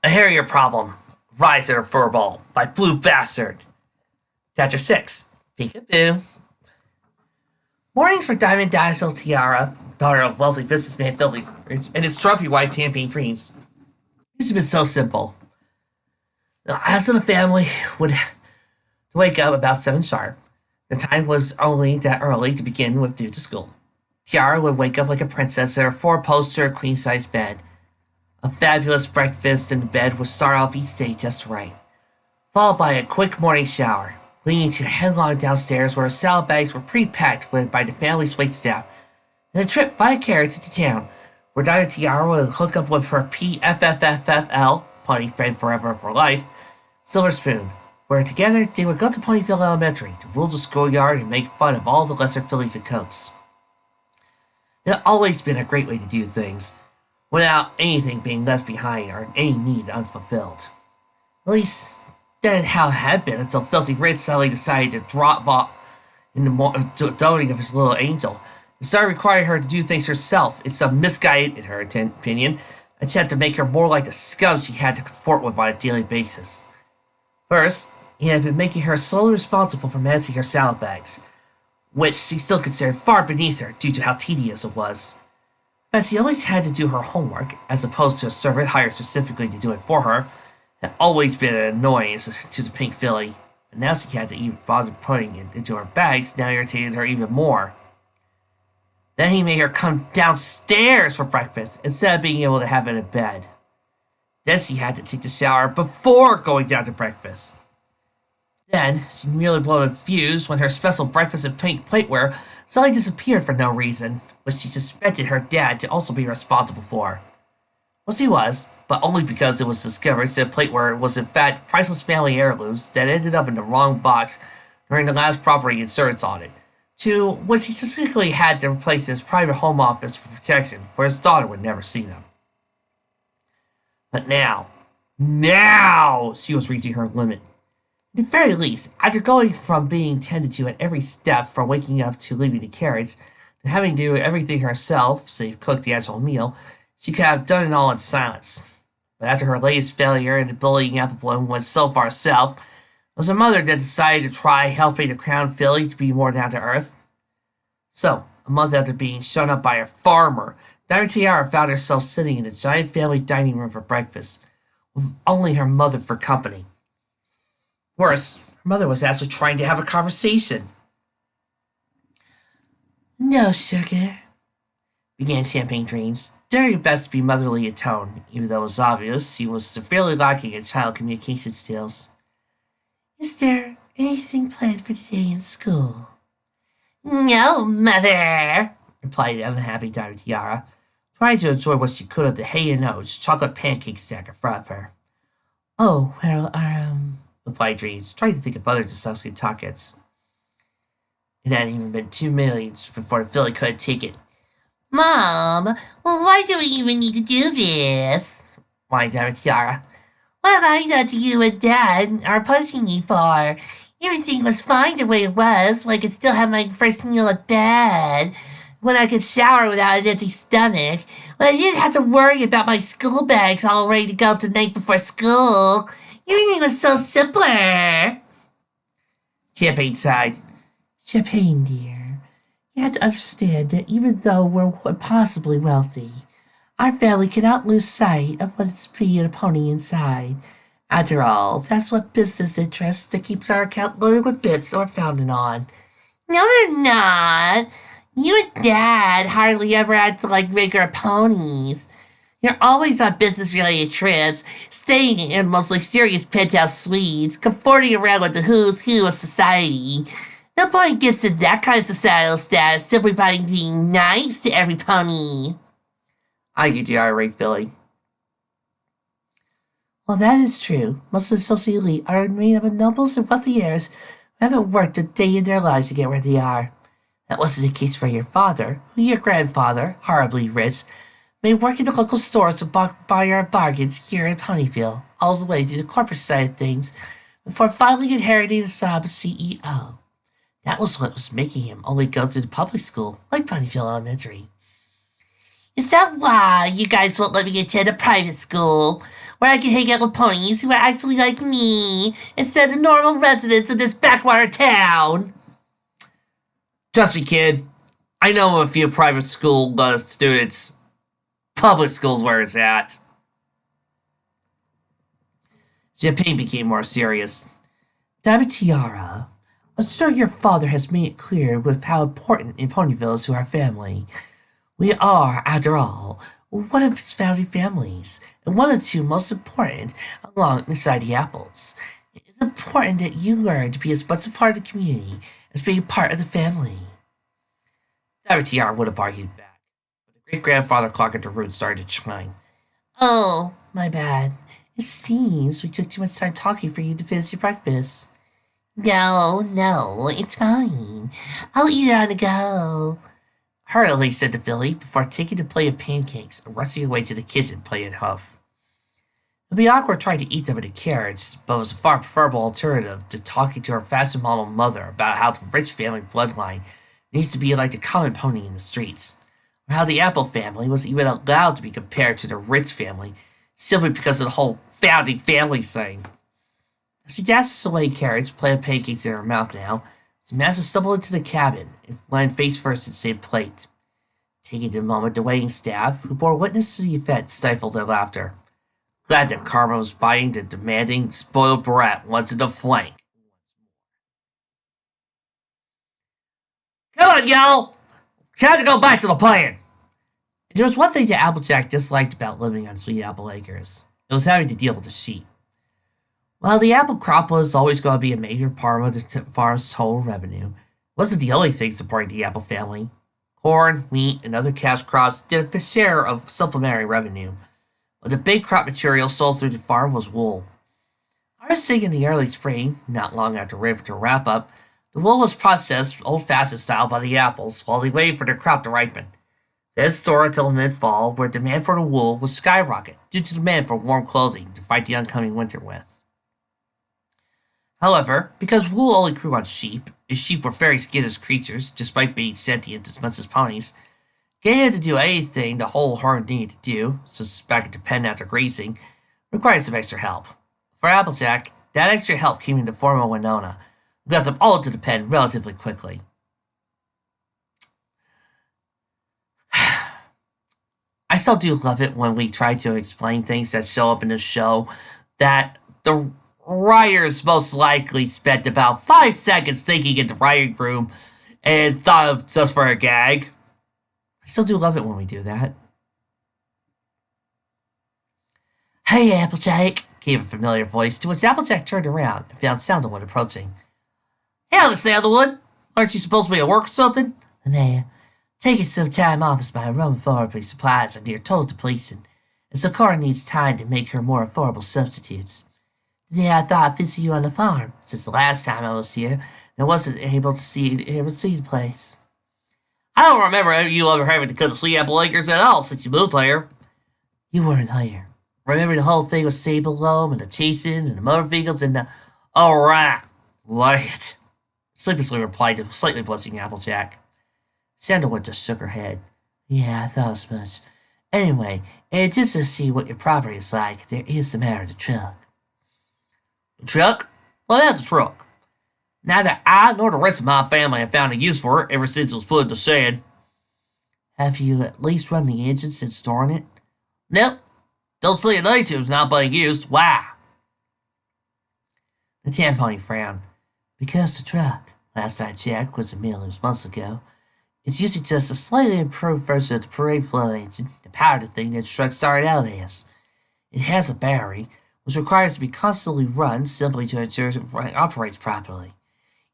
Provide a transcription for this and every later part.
A Hairier Problem. Rise of Furball by Blue Bastard. Chapter 6. Peekaboo. Mornings for Diamond Tiara, daughter of wealthy businessman Philly, and his trophy wife Champagne Dreams, used to be so simple. The rest of the family would wake up about 7 sharp. The time was only that early to begin with due to school. Tiara would wake up like a princess in her 4-poster queen-size bed. A fabulous breakfast in the bed would start off each day just right, followed by a quick morning shower, leading to headlong downstairs where her salad bags were pre-packed by the family's waitstaff, and a trip by carrots into town, where Diamond Tiara would hook up with her PFFFFL, Pony Friend Forever for Life, Silver Spoon, where together they would go to Ponyville Elementary to rule the schoolyard and make fun of all the lesser fillies and coats. It had always been a great way to do things, without anything being left behind or any need unfulfilled. At least, that how it had been until Filthy Rich suddenly decided to drop off in the doting of his little angel and started requiring her to do things herself in some misguided, in her opinion, attempt to make her more like the scum she had to comport with on a daily basis. First, he had been making her solely responsible for managing her salad bags, which she still considered far beneath her due to how tedious it was. But she always had to do her homework, as opposed to a servant hired specifically to do it for her, had always been an annoyance to the pink filly, and now she had to even bother putting it into her bags now irritated her even more. Then he made her come downstairs for breakfast, instead of being able to have it in bed. Then she had to take the shower before going down to breakfast. Then, she nearly blew a fuse when her special breakfast and pink plateware suddenly disappeared for no reason, which she suspected her dad to also be responsible for. Well, she was, but only because it was discovered that plateware was in fact priceless family heirlooms that ended up in the wrong box during the last property insurance audit, to which he specifically had to replace his private home office for protection, where his daughter would never see them. But now, she was reaching her limit. At the very least, after going from being tended to at every step from waking up to leaving the carriage, to having to do everything herself, save cook the actual meal, she could have done it all in silence. But after her latest failure and the bullying apple bloom went so far south, it was her mother that decided to try helping the crown filly to be more down to earth. So, a month after being shown up by a farmer, Diamond Tiara found herself sitting in the giant family dining room for breakfast, with only her mother for company. Worse, her mother was actually trying to have a conversation. "No, sugar," began Champagne Dreams, doing her best to be motherly in tone, even though it was obvious she was severely lacking in child communication skills. "Is there anything planned for today in school?" "No, mother," replied the unhappy Diamond Tiara, trying to enjoy what she could of the hay and oats chocolate pancake stack in front of her. "Oh, well, replied Dreams, trying to think of other disgusting topics. It hadn't even been 2 minutes before the filly couldn't take it. "Mom, why do we even need to do this?" whined Diamond Tiara. "What have I done to you and Dad are punishing me for? Everything was fine the way it was, so I could still have my first meal in bed, when I could shower without an empty stomach, when I didn't have to worry about my school bags all ready to go the night before school. Everything was so simpler." Champagne sighed. "Champagne, dear, you have to understand that even though we're impossibly wealthy, our family cannot lose sight of what it's being a pony inside. After all, that's what business interests that keeps our account loaded with bits are founded on." "No, they're not. You and Dad hardly ever act like regular ponies. You're always on business-related trips, staying in mostly serious penthouse suites, comforting around with the who's who of society. Nobody gets to that kind of societal status simply by being nice to every pony," argued the irate filly. "Well, that is true. Most of the social elite are made up of nobles and wealthy heirs who haven't worked a day in their lives to get where they are. That wasn't the case for your father, who your grandfather, horribly rich, may work in the local stores and buy our bargains here in Ponyville, all the way to the corporate side of things, before finally inheriting the job as CEO. That was what was making him only go through the public school, like Ponyville Elementary. "Is that why you guys won't let me attend a private school? where I can hang out with ponies who are actually like me, instead of normal residents of this backwater town. Trust me, kid. I know a few private school students. Public school's where it's at. Japan became more serious. Diamond Tiara, I'm sure your father has made it clear with how important in Ponyville is to our family. We are, after all, one of his founding families, and one of the two most important alongside the apples. It is important that you learn to be as much a part of the community as being part of the family. Diamond Tiara would have argued back, but the great-grandfather clock at the room started to chime. Oh, my bad. It seems we took too much time talking for you to finish your breakfast. No, it's fine. I'll eat it on the go. Hurriedly said the filly before taking the plate of pancakes and rushing away to the kitchen, playing huff. It would be awkward trying to eat them in a carriage, but it was a far preferable alternative to talking to her fashion model mother about how the rich family bloodline needs to be like the common pony in the streets, or how the Apple family was even allowed to be compared to the rich family simply because of the whole founding family thing. As she dashed away carrots, plate of pancakes in her mouth now, Samantha stumbled into the cabin and landed face first in the same plate. Taking a moment, the waiting staff, who bore witness to the event, stifled their laughter. Glad that Karma was biting the demanding, spoiled brat once in the flank. Come on, y'all! Time to go back to the plan! There was one thing that Applejack disliked about living on Sweet Apple Acres. It was having to deal with the sheep. While the apple crop was always going to be a major part of the farm's total revenue, it wasn't the only thing supporting the apple family. Corn, wheat, and other cash crops did a fair share of supplementary revenue, but the big crop material sold through the farm was wool. Harvesting in the early spring, not long after winter wrap-up, the wool was processed old-fashioned style by the apples while they waited for their crop to ripen. Then stored until mid-fall, where demand for the wool would skyrocket due to demand for warm clothing to fight the oncoming winter with. However, because wool only grew on sheep, and sheep were very skittish creatures, despite being sentient as much as ponies, getting to do anything the whole herd needed to do, such as back at the pen after grazing, required some extra help. For Applejack, that extra help came in the form of Winona, who got them all into the pen relatively quickly. I still do love it when we try to explain things that show up in the show that the writers most likely spent about 5 seconds thinking in the writing room and thought of just for a gag. I still do love it when we do that. Hey, Applejack, came a familiar voice, to which Applejack turned around and found Sandalwood approaching. Howdy, Sandalwood! Aren't you supposed to be at work or something? Nah, taking some time off as my aromatherapy supplies are near total depletion, and so Cora needs time to make her more affordable substitutes. Today I thought I'd visit you on the farm, since the last time I was here, and I wasn't able to see the place. I don't remember you ever having to cut the Sweet Apple Acres at all since you moved here. You weren't here. Remember the whole thing with Sable Loam and the chasing and the motor vehicles and the... Alright, right. Sleeplessly replied to slightly blushing Applejack. Sandalwood just shook her head. Yeah, I thought as much. Anyway, and just to see what your property is like, there is the matter of the truck. The truck? Well, that's a truck. Neither I nor the rest of my family have found a use for it ever since it was put in the shed. Have you at least run the engine since storing it? Nope. Don't see a day tube's not being used. Why? The tan pony frowned. Because the truck, last I checked, was a million months ago. It's usually just a slightly improved version of the parade flow engine, the powered thing that the truck started out as. It has a battery, which requires to be constantly run simply to ensure it operates properly.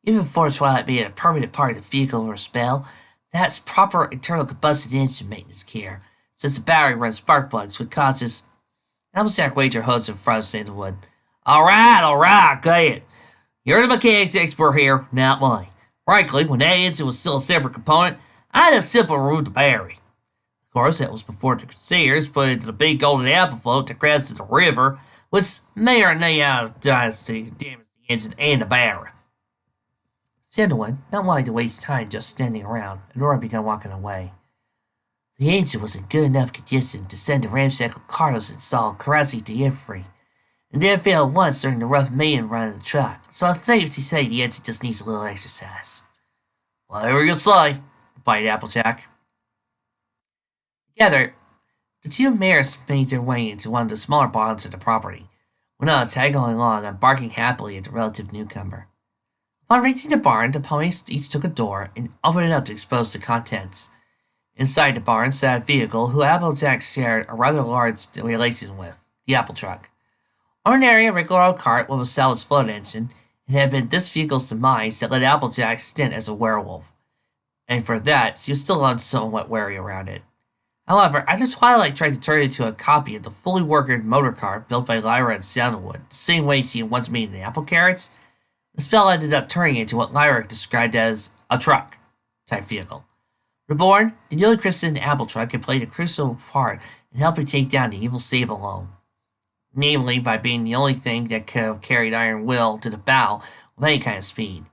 Even before Twilight made it a permanent part of the vehicle for a spell, that's proper internal combustion engine maintenance care, since the battery runs spark plugs, which causes... Applejack waved her hose in front of Sandalwood. Alright, got it. You're the mechanics expert here, not mine. Frankly, when that engine was still a separate component, I just simply removed the battery. Of course, that was before the Crusaders put it into the big golden apple float that crashed into the river, which may or may not damage the engine and the battery. Sandalwood, not wanting to waste time just standing around, Aurora began walking away. The engine was in good enough condition to send the ramshackle cars and saw caressing to air free, and then failed once during the rough main run of the truck, so it's safe to say the engine just needs a little exercise. Whatever you say, replied Applejack. Together, the two mares made their way into one of the smaller barns of the property, without tagging along and barking happily at the relative newcomer. Upon reaching the barn, the ponies each took a door and opened it up to expose the contents. Inside the barn sat a vehicle who Applejack shared a rather large relation with, the apple truck. Ordinary a regular old cart with a salvage float engine, it had been this vehicle's demise that led Applejack stint as a werewolf, and for that she was still somewhat wary around it. However, after Twilight tried to turn it into a copy of the fully working motor car built by Lyra and Sandalwood, the same way she had once made the apple carrots, the spell ended up turning it into what Lyra described as a truck type vehicle. Reborn, the newly christened apple truck had played a crucial part in helping take down the evil Sable, namely by being the only thing that could have carried Iron Will to the bow with any kind of speed.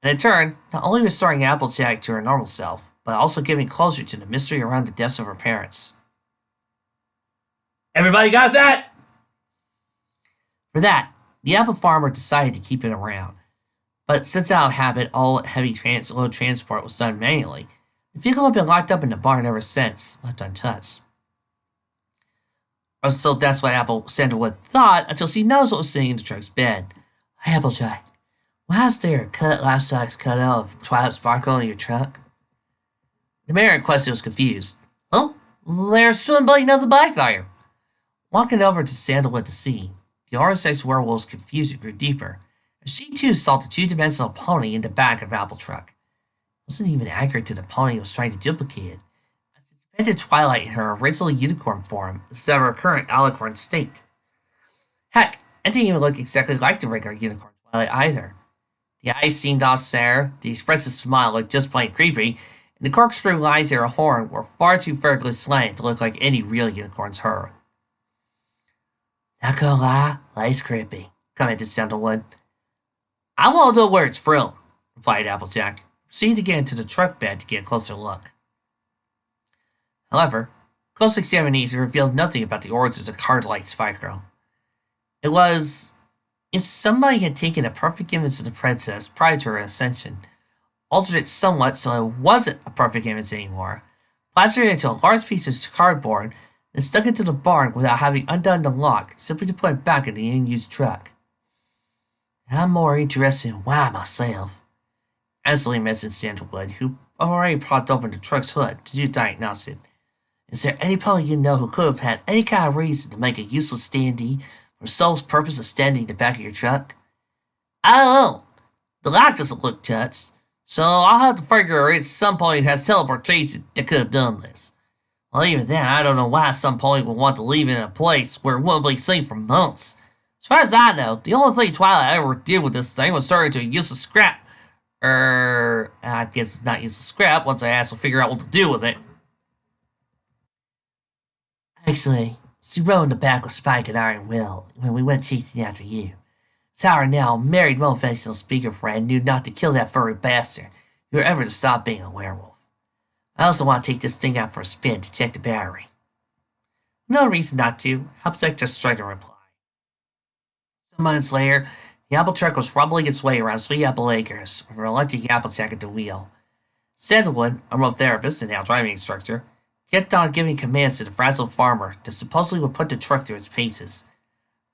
And in turn, not only restoring Applejack to her normal self, but also giving closure to the mystery around the deaths of her parents. Everybody got that? For that, the apple farmer decided to keep it around. But since out of habit, all heavy load transport was done manually, the vehicle had been locked up in the barn ever since, left untouched. Or so that's what Sandalwood thought until she knows what was sitting in the truck's bed. Hey, Applejack, why is there a life size cutout of Twilight Sparkle in your truck? The mayor in question was confused. Oh, there's somebody nothing back there. Walking over to Sandalwood to see, the orange-faced werewolf's confusion grew deeper, as she too saw the two-dimensional pony in the back of the apple truck. It wasn't even accurate to the pony it was trying to duplicate it, as it depicted Twilight in her original unicorn form instead of her current alicorn state. Heck, it didn't even look exactly like the regular unicorn Twilight either. The eyes seemed austere, the expressive smile looked just plain creepy, and the corkscrew lines of her horn were far too vertically slanted to look like any real unicorn's her. Not gonna lie, life's creepy, commented Sandalwood. I want to know where it's from, replied Applejack, proceeding to get into the truck bed to get a closer look. However, close examination revealed nothing about the origins of card-like Spy Girl. It was if somebody had taken a perfect image of the princess prior to her ascension, altered it somewhat so it wasn't a perfect image anymore, plastered it into a large piece of cardboard, and stuck it to the barn without having undone the lock, simply to put it back in the unused truck. I'm more interested in why myself, Ansley mentioned Sandalwood, who already propped open the truck's hood to do diagnosis. Is there any pony you know who could have had any kind of reason to make a useless standee for sole purpose of standing in the back of your truck? I don't know. The lock doesn't look touched, so I'll have to figure it's some pony who has teleportation that could have done this. Well, even then, I don't know why some pony would want to leave it in a place where it wouldn't be seen for months. As far as I know, the only thing Twilight ever did with this thing was turn it into a useless scrap. I guess it's not useless scrap once I asked to figure out what to do with it. Actually, she rode in the back with Spike and Iron Will when we went chasing after you. Sour now, married motivational speaker friend knew not to kill that furry bastard if you were ever to stop being a werewolf. I also want to take this thing out for a spin to check the battery. No reason not to. Applejack just tried to reply. Some months later, the apple truck was rumbling its way around Sweet Apple Acres with a reluctant Applejack at the wheel. Sandalwood, a remote therapist and now driving instructor, kept on giving commands to the frazzled farmer that supposedly would put the truck through its paces.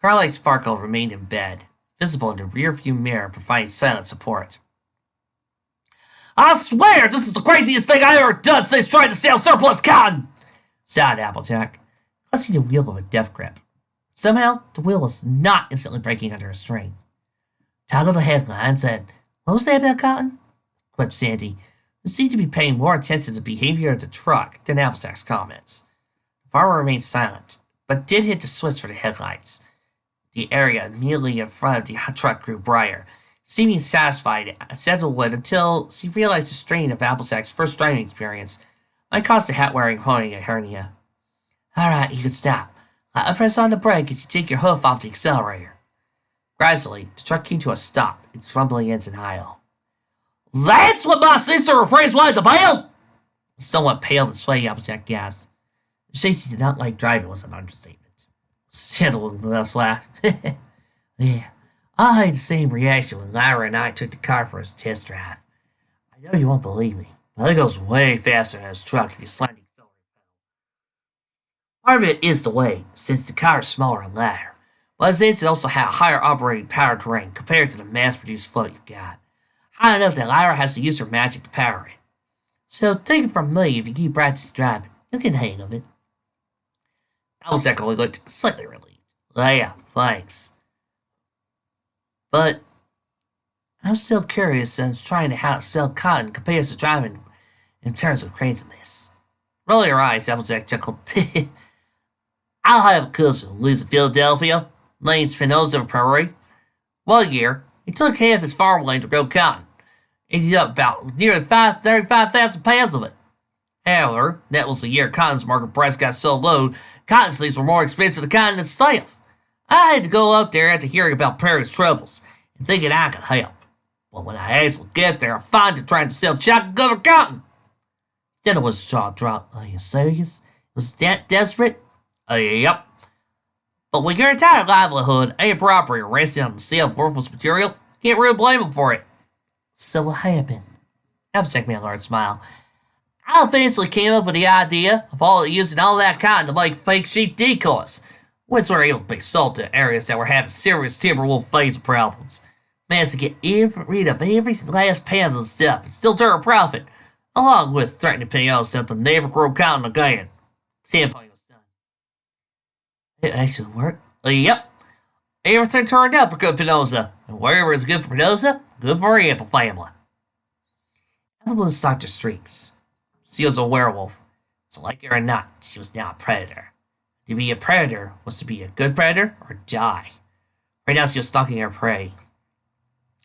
Carly Sparkle remained in bed, visible in the rear-view mirror, providing silent support. I swear this is the craziest thing I ever done since trying to sell surplus cotton, shouted Applejack, clutching the wheel with a death grip. Somehow, the wheel was not instantly breaking under his strain. Toggled the headlines and, what was that about cotton? Quipped Sandy, who seemed to be paying more attention to the behavior of the truck than Applejack's comments. The farmer remained silent, but did hit the switch for the headlights. The area immediately in front of the truck grew brighter, seeming satisfied as Sandalwood until she realized the strain of Applejack's first driving experience might cause the hat-wearing pony a hernia. All right, you can stop. I'll press on the brake as you take your hoof off the accelerator. Gradually, the truck came to a stop, its rumbling engine idle. That's what my sister or friends wanted to build! Somewhat pale and sweaty Applejack gasped. Stacy did not like driving was an understatement. Sandal laughed. Yeah, I had the same reaction when Lyra and I took the car for a test drive. I know you won't believe me, but it goes way faster than his truck if you slam the accelerator pedal. Part of it is the weight, since the car is smaller and lighter, but since it also has a higher operating power drain compared to the mass-produced float you've got. High enough that Lyra has to use her magic to power it. So take it from me, if you keep practicing driving, you'll get the hang of it. Applejack only looked slightly relieved. Yeah, thanks. But I'm still curious since trying to sell cotton compares to driving in terms of craziness. Rolling her eyes, Applejack chuckled. I'll have a cousin who lives in Philadelphia, named Spinoza of Prairie. 1 year, he took half his farmland to grow cotton. Ended up about nearly 35,000 pounds of it. However, that was the year cotton's market price got so low, cotton sleeves were more expensive than cotton itself. I had to go up there after hearing about Prairie's troubles and thinking I could help. But when I actually get there, I find it trying to sell chocolate covered cotton. Then was jaw dropped. Are you serious? Was that desperate? Yep. But when your entire livelihood ain't property resting on the sale of worthless material, can't really blame him for it. So what happened? Applejack made a large smile. I eventually came up with the idea of using all that cotton to make fake sheep decoys, which were able to be sold to areas that were having serious timberwolf phase problems. Managed to get rid of every last pound of stuff and still turn a profit, along with threatening Pinoza them to never grow cotton again. Sampling was done. It actually worked? Yep. Everything turned out for good Pinoza, and wherever is good for Pinoza, good for the Apple family. Apple stalked her streets. She was a werewolf, so like it or not, she was now a predator. To be a predator was to be a good predator or die. Right now she was stalking her prey.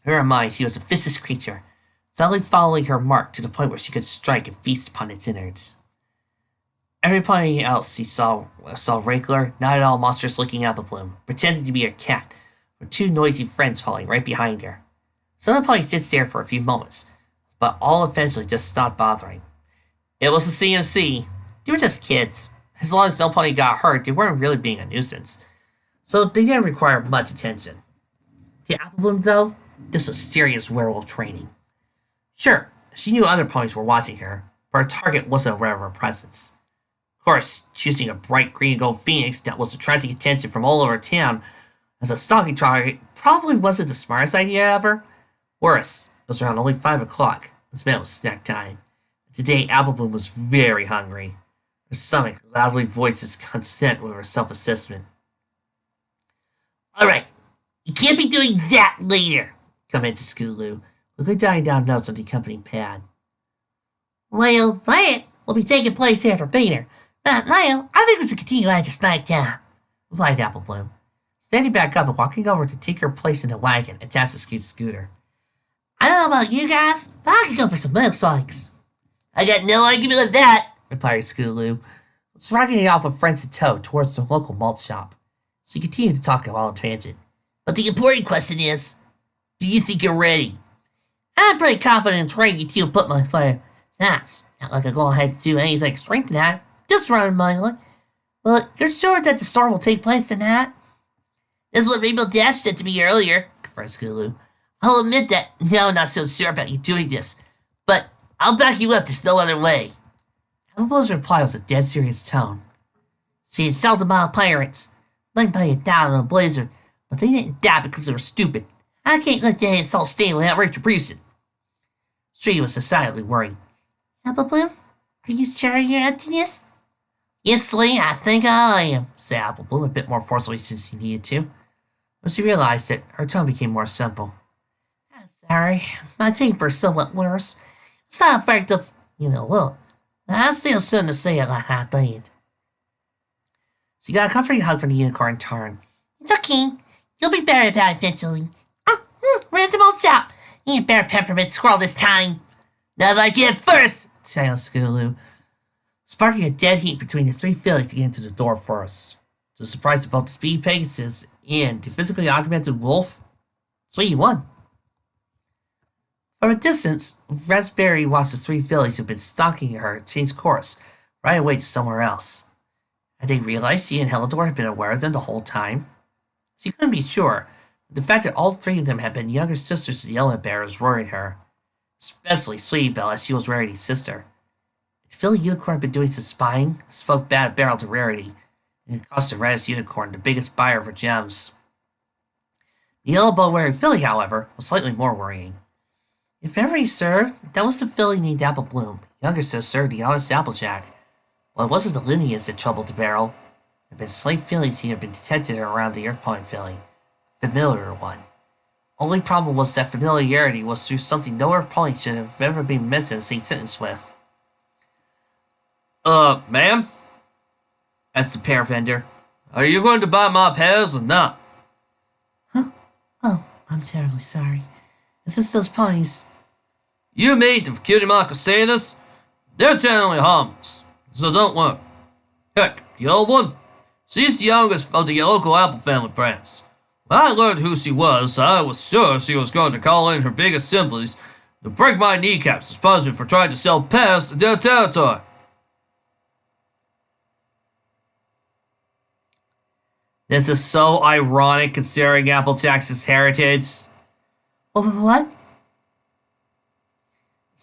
In her mind, she was a vicious creature, suddenly following her mark to the point where she could strike and feast upon its innards. Everybody else she saw regular, not at all monstrous looking apple bloom, pretending to be a cat, with 2 noisy friends following right behind her. Some of the pony sits there for a few moments, but all eventually just stopped bothering. It was the CMC. They were just kids. As long as no pony got hurt, they weren't really being a nuisance. So they didn't require much attention. The apple bloom, though, this was serious werewolf training. Sure, she knew other ponies were watching her, but her target wasn't aware of her presence. Of course, choosing a bright green and gold phoenix that was attracting attention from all over town as a stalking target probably wasn't the smartest idea ever. Worse, it was around only 5 o'clock. This meant it was snack time. Today, Applebloom was very hungry. Her stomach loudly voiced its consent with her self-assessment. Alright, you can't be doing that later, commented Scootaloo, quickly jotting down notes on the accompanying pad. Well, that will be taking place after dinner. Now, I think we should continue after snack time, replied Applebloom, standing back up and walking over to take her place in the wagon attached to Scoot's scooter. I don't know about you guys, but I could go for some motorcycles. I got no argument with that, replied Scootaloo, dragging off with friends in tow towards the local malt shop. She continued to talk while on tangent. But the important question is, do you think you're ready? I'm pretty confident in training you to put my fire. That's not like I'm going to have to do anything extreme tonight, just running blindly. But you're sure that the storm will take place tonight? This is what Rainbow Dash said to me earlier, confirmed Scootaloo. I'll admit that now I'm not so sure about you doing this, but I'll back you up, there's no other way. Apple's reply was a dead serious tone. She had seldom mild pirates. Let me down in a blizzard, but they didn't die because they were stupid. I can't let that insult stand without retribution. She was decidedly worried. Applebloom, are you sure you're emptiness? Yes, Lee, I think I am, said Applebloom a bit more forcefully since he needed to. When she realized it, her tone became more simple. I'm sorry, my temper's somewhat worse. It's not effective, look. I still shouldn't have said it like I did. She got a comforting hug from the unicorn in turn. It's okay. You'll be better about it eventually. We're at the malt shop. You ain't better peppermint squirrel this time. Not like it first, shouted Scootaloo, sparking a dead heat between the 3 fillies to get into the door first. To the surprise of both the speedy Pegasus and the physically augmented wolf, 3 won. From a distance, Raspberry watched the three fillies who'd been stalking her change course, right away to somewhere else. Had they realized she and Helidor had been aware of them the whole time? She couldn't be sure, but the fact that all three of them had been younger sisters to the Yellow Bears worried her, especially Sweetie Belle, as she was Rarity's sister. If the Filly Unicorn had been doing some spying, spoke bad of Beryl to Rarity, and it cost the Raddest Unicorn, the biggest buyer of her gems. The yellow bow-wearing filly, however, was slightly more worrying. If memory served, that was the filly named Apple Bloom, younger sister of the honest Applejack. Well, it wasn't the lineage that troubled the Beryl. There had been slight feelings he had been detected around the Earth Point filly, a familiar one. Only problem was that familiarity was through something no Earth Point should have ever been meant to say sentence with. Ma'am? Asked the pear vendor. Are you going to buy my pears or not? Huh? Oh, I'm terribly sorry. Is this those ponies? You mean the cutie mark castanas? They're generally harmless, so don't worry. Heck, the old one? She's the youngest of the local apple family brands. When I learned who she was, I was sure she was going to call in her big assemblies to break my kneecaps as punishment for trying to sell pears to their territory. This is so ironic considering Applejack's heritage. What?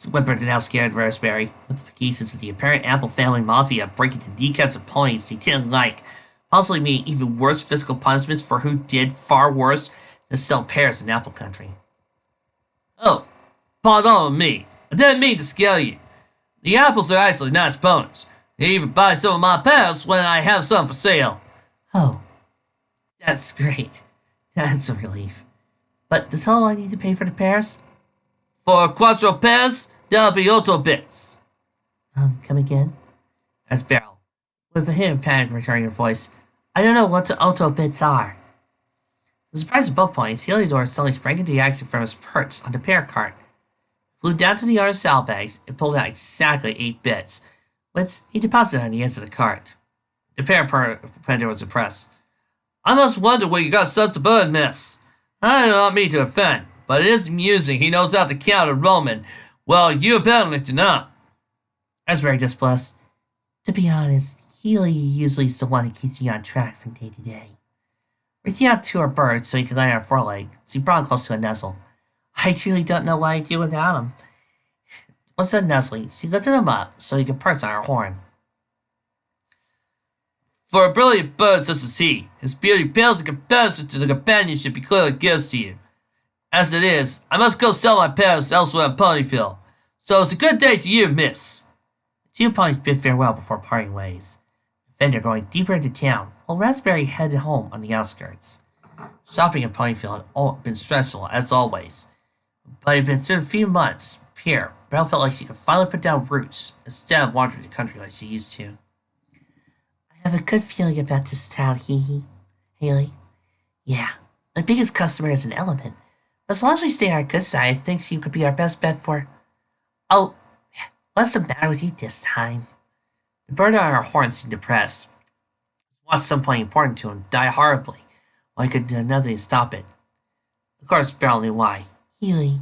Whimpered the now scared Raspberry, with the pieces of the apparent Apple family mafia breaking the kneecaps of ponies he didn't like, possibly meaning even worse physical punishments for who did far worse than sell pears in Apple Country. Oh, pardon me. I didn't mean to scare you. The apples are actually nice ponies. They even buy some of my pears when I have some for sale. Oh, that's great. That's a relief. But that's all I need to pay for the pears? For quattro pears, there'll be 8 bits. Come again? Asked Beryl, with a hint of panic returning her voice. I don't know what the 8 bits are. To the surprise of both ponies, Heliodor suddenly sprang into the action from his perch on the pear cart, flew down to the other saddlebags, and pulled out exactly 8 bits, which he deposited on the edge of the cart. The pear vendor was impressed. I must wonder where you got such a bird, miss. I do not mean to offend, but it is amusing he knows how to count a Roman. Well, you apparently do not. I was very displeased. To be honest, Healy usually is the one who keeps me on track from day to day. Reaching out to our bird so he could land on her foreleg, she brought him close to a nuzzle. I truly don't know what I'd do without him. Once done nuzzling, she lifted him up so he could perch on her horn. For a brilliant bird such as he, his beauty pales in comparison to the companionship he clearly gives to you. As it is, I must go sell my pears elsewhere in Ponyville. So it's a good day to you, miss. The two ponies bid farewell before parting ways, the vendor going deeper into town, while Raspberry headed home on the outskirts. Shopping in Ponyville had been stressful, as always, but it had been through a few months. Here, Belle felt like she could finally put down roots instead of wandering the country like she used to. I have a good feeling about this town, Haley. Yeah, my biggest customer is an element. But as long as we stay on our good side, I think she could be our best bet for... Oh, what's the matter with you this time? The bird on her horn seemed depressed. He watched something important to him die horribly, while he could do nothing to stop it. Of course, Beryl knew why. Healy,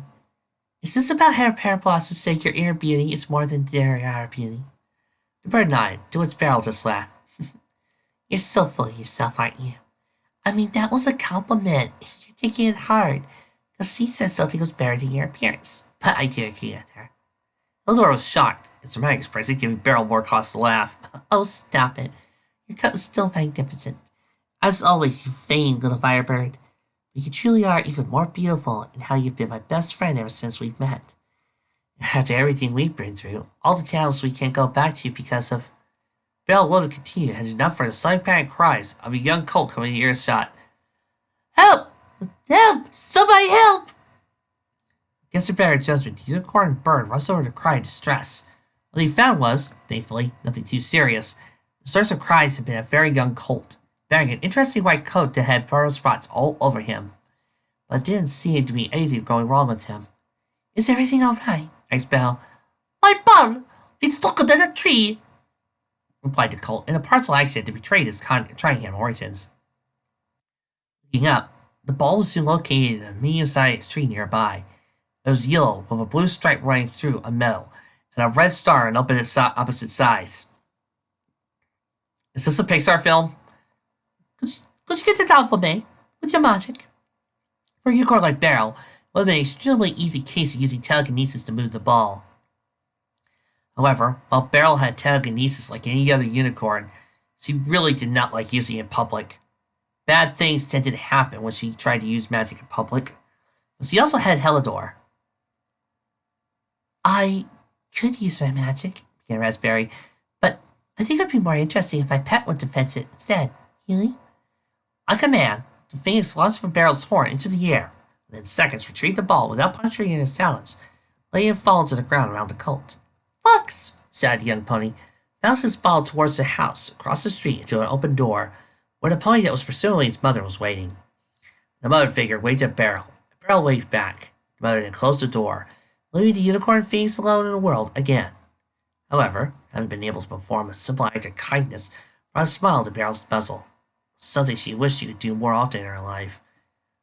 is this about how Pear Blossom said your ear beauty is more than their outer beauty? The bird nodded, to which Beryl just laughed. You're so full of yourself, aren't you? I mean, that was a compliment. You're taking it hard. Because she said something was better than your appearance. But I do agree with her. Hildor was shocked, his dramatic expression giving Beryl more cause to laugh. Oh, stop it. Your cut was still magnificent. As always, you vain little firebird. But you truly are even more beautiful in how you've been my best friend ever since we've met. After everything we've been through, all the towns we can't go back to because of... Beryl would have continued had it not for the sudden panic cries of a young colt coming to earshot. Help! Help! Somebody help! Against her better judgment, the unicorn bird rushed over to cry in distress. What he found was, thankfully, nothing too serious. The source of cries had been a very young colt, bearing an interesting white coat that had pearl spots all over him. But it didn't seem to be anything going wrong with him. Is everything all right? Asked Belle. My ball! It's stuck under the tree! Replied the colt in a partial accent that betrayed his Tringham origins. Looking up, the ball was soon located in a medium-sized tree nearby. It was yellow with a blue stripe running through a metal and a red star on opposite sides. Is this a Pixar film? Could you get it out for me with your magic? For a unicorn like Beryl, it would have been an extremely easy case of using telekinesis to move the ball. However, while Beryl had telekinesis like any other unicorn, she really did not like using it in public. Bad things tended to happen when she tried to use magic in public. But she also had Helidor. I could use my magic, began Raspberry, but I think it would be more interesting if my pet went to fence it instead. Healy? On command, the Phoenix launched from Beryl's horn into the air, and in seconds retrieved the ball without puncturing it in his talons, letting it fall to the ground around the colt. Fox, Sighed the young pony, bounced his ball towards the house across the street into an open door, where the pony that was pursuing his mother was waiting. The mother figure waved at Beryl, and Beryl waved back. The mother then closed the door, leaving the unicorn Phoenix alone in the world again. However, having been able to perform a simple act of kindness brought a smile to Beryl's muzzle, something she wished she could do more often in her life.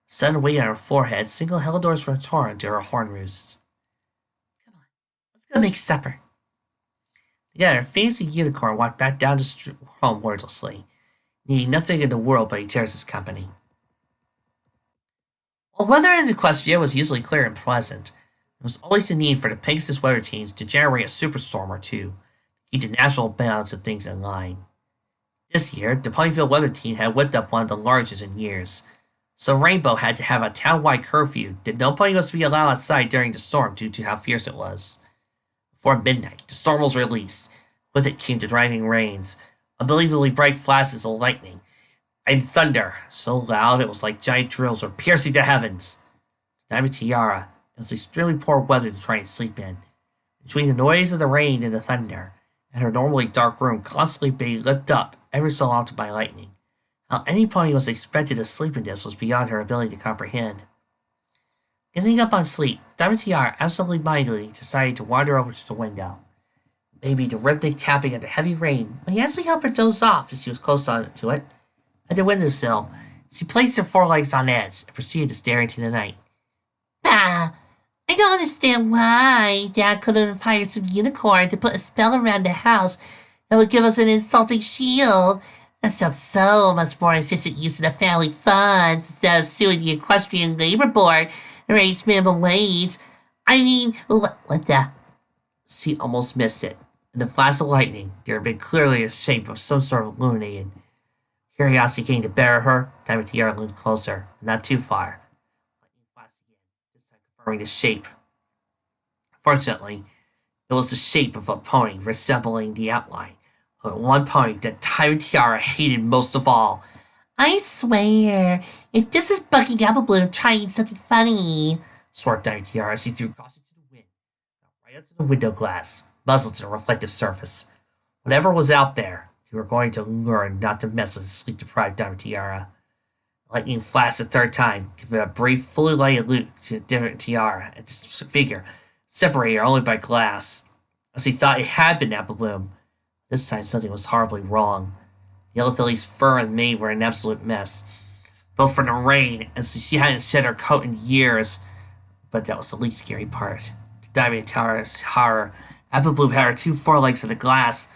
A sudden weight on her forehead signaled Helidor's return to her horn roost. Come on, let's go make supper. Together, Phoenix and Unicorn walked back down the home wordlessly, needing nothing in the world but each other's company. While weather in Equestria was usually clear and pleasant, there was always the need for the Pegasus weather teams to generate a superstorm or two to keep the natural balance of things in line. This year, the Ponyville weather team had whipped up one of the largest in years, so Rainbow had to have a town-wide curfew that no pony was to be allowed outside during the storm due to how fierce it was. Before midnight, the storm was released. With it came the driving rains, unbelievably bright flashes of lightning, and thunder so loud it was like giant drills were piercing the heavens. Diamond Tiara, it was extremely poor weather to try and sleep in. Between the noise of the rain and the thunder, and her normally dark room constantly being lit up every so often by lightning, how any pony was expected to sleep in this was beyond her ability to comprehend. Giving up on sleep, Diamond Tiara absently-mindedly decided to wander over to the window. Maybe the rhythmic tapping of the heavy rain might actually help her doze off as she was close to it. At the windowsill, she placed her forelegs on edge and proceeded to stare into the night. Bah! I don't understand why Dad couldn't have hired some unicorn to put a spell around the house that would give us an insulting shield. That sounds so much more efficient use of the family funds instead of suing the Equestrian Labor Board and raise minimum wage. I mean, what the? She almost missed it. In the flash of lightning, there had been clearly a shape of some sort of illuminated. Curiosity came to bear her. Diamond Tiara leaned closer, but not too far. Lightning flashed again, this time confirming the shape. Fortunately, it was the shape of a pony resembling the outline of one pony that Diamond Tiara hated most of all. I swear, if this is bugging Apple Bloom trying something funny, swore Diamond Tiara as she threw caution to the wind, right up to the window glass, muzzled to the reflective surface. Whatever was out there, they were going to learn not to mess with the sleep-deprived Diamond Tiara. Lightning flashed a third time, giving a brief, fully lighted loop to Diamond Tiara and this figure, separated only by glass. As he thought it had been Apple Bloom, this time something was horribly wrong. Yellow Filly's fur and mane were an absolute mess, both from the rain, as she hadn't shed her coat in years. But that was the least scary part. To Diamond Tiara's horror, Apple Bloom had her two forelegs in the glass,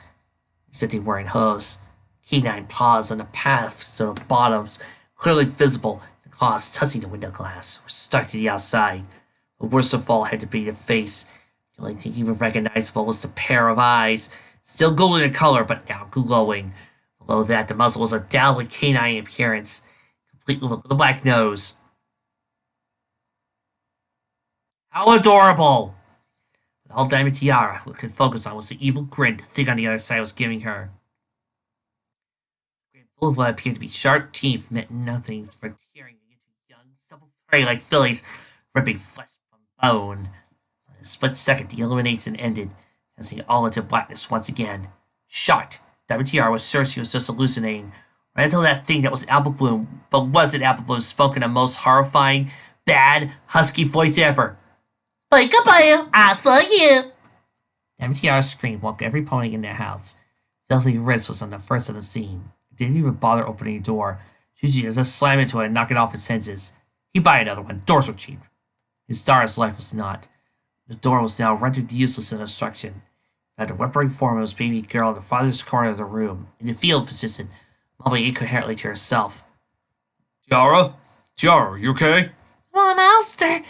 except they weren't hooves. Canine paws on the paths to the bottoms, clearly visible, the claws touching the window glass, were stuck to the outside. But worst of all had to be the face. The only thing even recognizable was the pair of eyes, still golden in color, but now glowing. Below that, the muzzle was a undoubtedly canine appearance, complete with a little black nose. How adorable! But all Diamond Tiara could focus on was the evil grin the thing on the other side was giving her. The grin full of what appeared to be sharp teeth meant nothing for tearing into young, supple prey like fillies, ripping flesh from bone. In a split second, the illumination ended, dancing all into blackness once again. Shocked, Diamond Tiara was sure she was just hallucinating, right until that thing that was Apple Bloom, but wasn't Apple Bloom, spoke in the most horrifying, bad, husky voice ever. Peekaboo, I saw you. Diamond Tiara's scream woke every pony in the house. Filthy Ritz was on the first of the scene. It didn't even bother opening the door. She just slammed into it and knock it off its hinges. He'd buy another one. Doors were cheap. His daughter's life was not. The door was now rendered useless in obstruction. Found the whimpering form of his baby girl in the farthest corner of the room. In the field assistant, mumbling incoherently to herself. Tiara? Tiara, you okay? Oh, monster!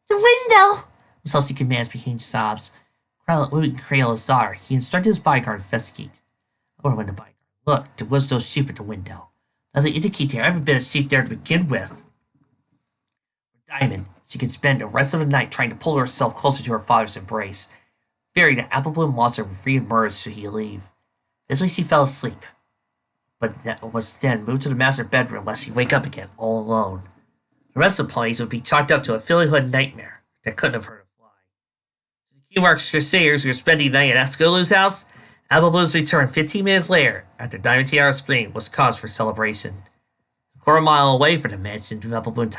The window! Was Elsie commands between sobs. Moving cradle his daughter, he instructed his bodyguard to investigate. Or when the bodyguard looked, there was no sheep at the window. Nothing indicated there had ever been a sheep there to begin with. Diamond, she could spend the rest of the night trying to pull herself closer to her father's embrace, fearing that Apple Bloom monster would re-emerge should he leave. Eventually she fell asleep, but that was then moved to the master bedroom lest she wake up again, all alone. The rest of the ponies would be chalked up to a fillyhood nightmare that couldn't have hurt a fly. To the Keymark's Crusaders who were spending the night at Ascolu's house, Apple Bloom's return 15 minutes later, after Diamond Tiara scream, was cause for celebration. A quarter mile away from the mansion, Apple Bloom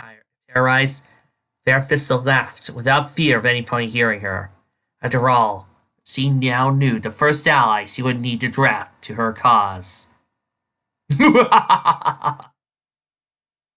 terrorized, Fair Fistle laughed, without fear of any pony hearing her. After all, she now knew the first ally she would need to draft to her cause.